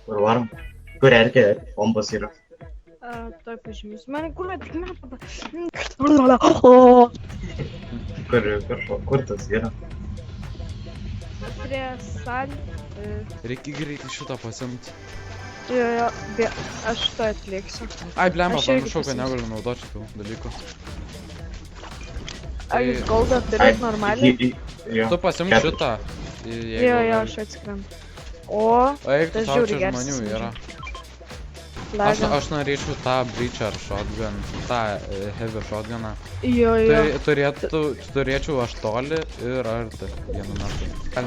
Kur varom? Kur erkė? Bombos yra. Tuoj pažymys. Mane kur tik metą. Kur tas yra? Prie salį. Reikia greitai šitą pasimti. Jo, aš to atliksiu. Ai, blemba, Aš irgi pamiršau, kad pasiimsiu. negaliu naudoti šitų dalykų. Ar jūs goldą turit normaliai? Jo. Tu pasimk Keturis. šitą. Jo, aš atskrendu. O, Eik, tu tas tau žiauriai čia geras žmonių yra. lega. Aš norėčiau tą breacher shotgun, tą heavy shotguną. Jo. Turėčiau aš toli ir arti vienu metu.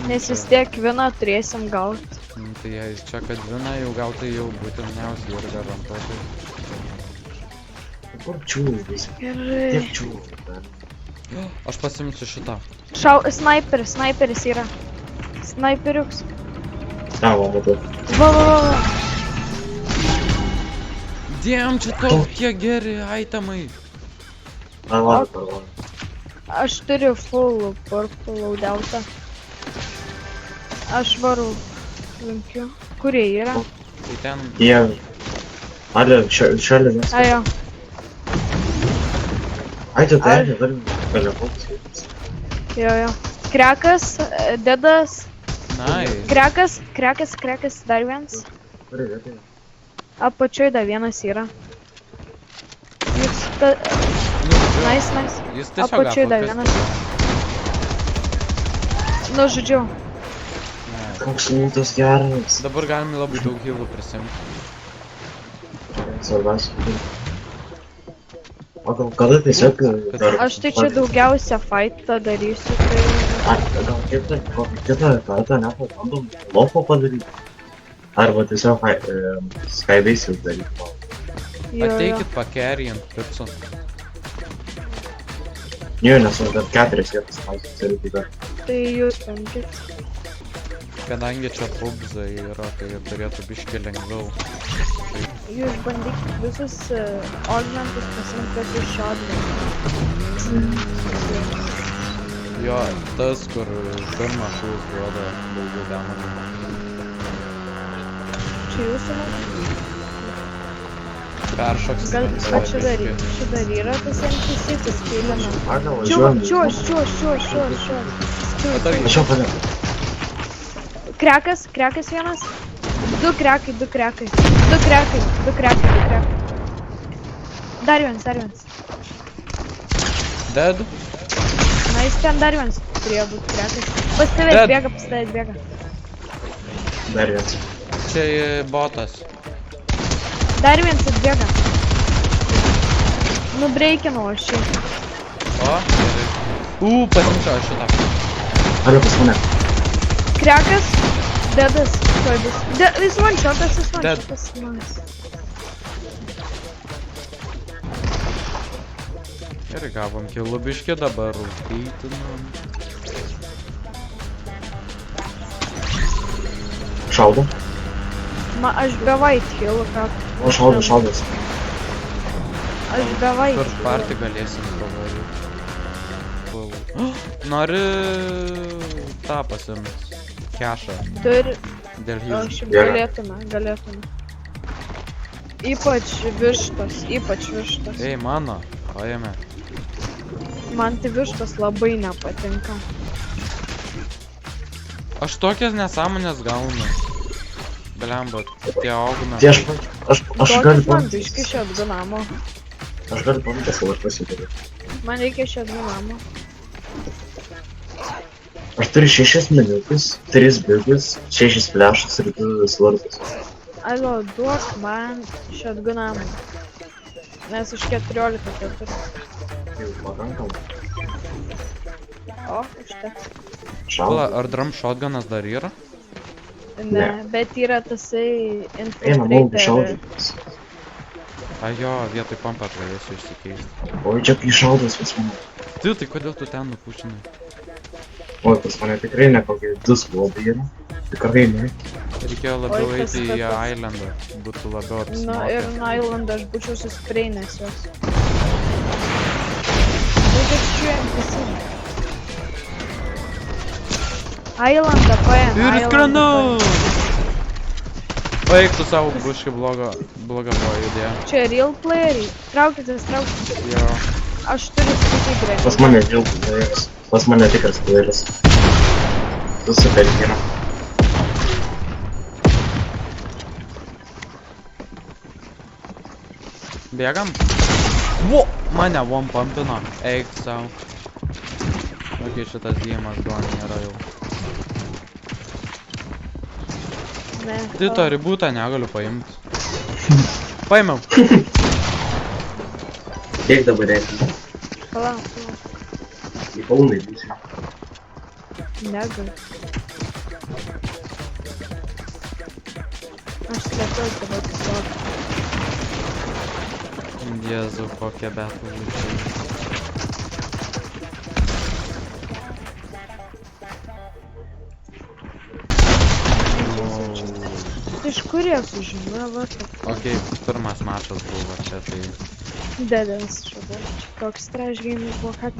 Nes vis tiek vieną turėsim gauti. Tai jei čia kad vieną jau gautai jau būtiniausiai ir garantuotai. Kur čiūvis? Gerai. Tiek čiūvis. Aš pasimsiu šitą. Sniperis yra. Sniperiuks. Tavo, matau. Va. Diem, čia tokie geri itemai. Parvar. Aš turiu full purple loadoutą. Aš varau. Linkiu. Kurie yra? Tai ten... Jie... Ar šalia mes? Ajo. Ai, tu tai, galia koks. Jo. Krekas, dedas. Nice. Krekas, dar vienas. Kur vietoj? Apačioj dar vienas yra. Jis ta... Nice. Jis tiesiog Apačioj dar vienas. Nužudžiau. Koks lūtas geras. Dabar galime labai daug healų prisimti. Svarbiausia. O kada tiesiog... Aš tai čia daugiausia fightą darysiu, tai... Gal kitą kartą nepabandom lofo padaryti. Arba tiesiog Skybase'us daryti. Jo. Ateikit pakerint picų. Jo, nes aš dar 4 vietas pasirinkti dar. Tai jūs pankit. Kadangi čia pubzai yra, tai turėtų biški lengviau. Jūs bandykit visus ornamentus pasimti iš shotgun. Jo, tas, kur pirmas šūs duoda daugiau damage. Čia jūsų man? Peršoks. Gal čia dar yra tas NPC, tas keilina. Gal važiuojam. Čiuos. Aš jau padėjau. Krekas vienas. Du krekai. Dar vienas. Dead? Na, jis ten dar vienas turėjo būti krekas. Pas tavęs bėga. Dar vienas. Čia botas. Dar vienas atbėga. Nubreikinau aš šį. O, gerai. Pasimčiau aš šitą. Ar pas mane? Krekas, dedas, tuoj bus. Jis one shotas. Dead. Nice. Gerai, gavom kilų biškį, dabar rūpytinam. Šaudo. Aš be white heal'ų, ką? O šaudas. Aš be white First party galėsim pavaryti. Nori tą pasimt. Kešą. Turi. Dėl heal. Aš galėtume. Ypač vištos. Ei, mano, paėmė. Man tai vištos labai nepatinka. Aš tokias nesąmonės gaunu. Blemba, tie augina. Tai aš galiu Man pamatyti. biški šio atgunamo. Aš galiu pamatyti savo ir pasidaryti. Man reikia šio atgunamo. Aš turiu 6 minutės, 3 bigus, 6 flešus ir 2 svartus. Alo, duok man šio atgunamo. Nes už 14 turiu. Jau pakankam. O, užteks. Pala, ar drum shotgunas dar yra? Ne, bet yra tasai Manau, infiltrator. šaudas. Ai jo, vietoj pampą galėsiu išsikeisti. Oi, čia kai šaudas pas mane. Tai kodėl tu ten nupušinai? Oi, pas mane tikrai ne kokie 2 skvodai yra. Tikrai ne. Reikėjo labiau Oi, eiti į tas. islandą. Būtų labiau Na apsimokę. ir Islandą aš būčiau suspreinęs juos. Būtent čia visi. Islandą paėmė. Ir skrendu! O eik tu savo buškai bloga buvo idėja. Čia real playeriai. Traukitės. Jo. Aš turiu skaitai grę. Pas mane real playeris. Pas mane tikras playeris. Tu super gera. Bėgam? Vo! Mane one pumpino. Eik savo. Ok, šitas dėjimas duon nėra jau. Ne. Tai to ribūtą negaliu paimti. Paimiau. Kiek dabar reikia? Palauk. Į Kaunai būsiu. Negaliu. Aš slepiuos dabar tiesiog. Jėzu, kokia betų lūčiai. Iš kur jie sužinojo, va taip. Ok, pirmas mačas buvo čia, tai... Dedas šalia. Toks trash game buvo, ką